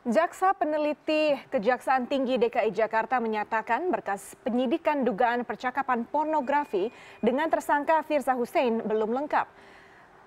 Jaksa Peneliti Kejaksaan Tinggi DKI Jakarta menyatakan berkas penyidikan dugaan percakapan pornografi dengan tersangka Firza Hussein belum lengkap.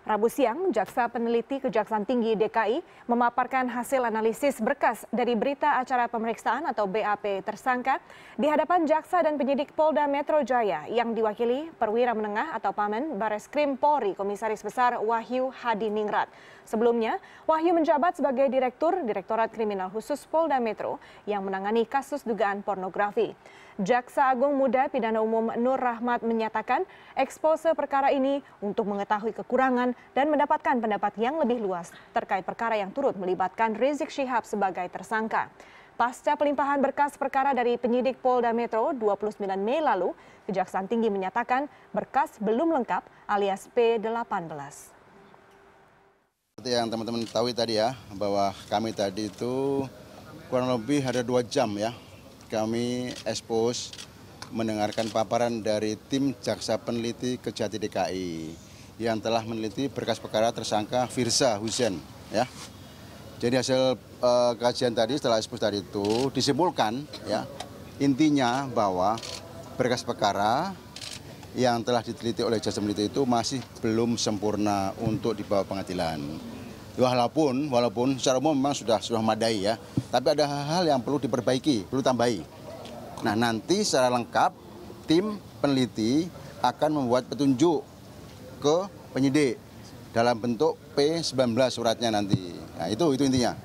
Rabu siang, Jaksa Peneliti Kejaksaan Tinggi DKI memaparkan hasil analisis berkas dari berita acara pemeriksaan atau BAP tersangka di hadapan jaksa dan penyidik Polda Metro Jaya yang diwakili Perwira Menengah atau Pamen Bareskrim Polri Komisaris Besar Wahyu Hadiningrat. Sebelumnya, Wahyu menjabat sebagai Direktorat Kriminal Khusus Polda Metro yang menangani kasus dugaan pornografi. Jaksa Agung Muda Pidana Umum Nur Rahmat menyatakan ekspose perkara ini untuk mengetahui kekurangan dan mendapatkan pendapat yang lebih luas terkait perkara yang turut melibatkan Rizik Syihab sebagai tersangka. Pasca pelimpahan berkas perkara dari penyidik Polda Metro 29 Mei lalu, Kejaksaan Tinggi menyatakan berkas belum lengkap alias P18. Seperti yang teman-teman ketahui tadi ya, bahwa kami tadi itu kurang lebih ada 2 jam ya, kami expose mendengarkan paparan dari tim Jaksa Peneliti Kejati DKI yang telah meneliti berkas perkara tersangka Firza Hussein ya. Jadi hasil kajian tadi setelah expose tadi itu disimpulkan ya, intinya bahwa berkas perkara yang telah diteliti oleh Jaksa Peneliti itu masih belum sempurna untuk dibawa pengadilan. Walaupun secara umum memang sudah memadai ya, tapi ada hal-hal yang perlu diperbaiki, perlu tambahi. Nah, nanti secara lengkap tim peneliti akan membuat petunjuk ke penyidik dalam bentuk P19 suratnya nanti. Nah, itu intinya.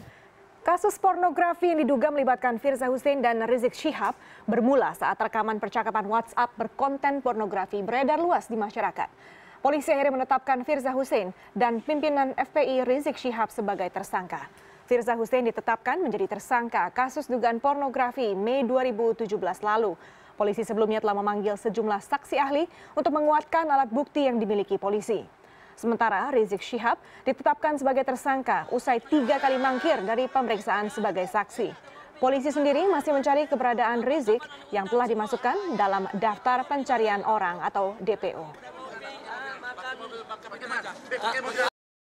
Kasus pornografi yang diduga melibatkan Firza Hussein dan Rizik Syihab bermula saat rekaman percakapan WhatsApp berkonten pornografi beredar luas di masyarakat. Polisi akhirnya menetapkan Firza Hussein dan pimpinan FPI Rizik Syihab sebagai tersangka. Firza Hussein ditetapkan menjadi tersangka kasus dugaan pornografi Mei 2017 lalu. Polisi sebelumnya telah memanggil sejumlah saksi ahli untuk menguatkan alat bukti yang dimiliki polisi. Sementara Rizik Syihab ditetapkan sebagai tersangka usai 3 kali mangkir dari pemeriksaan sebagai saksi. Polisi sendiri masih mencari keberadaan Rizik yang telah dimasukkan dalam daftar pencarian orang atau DPO.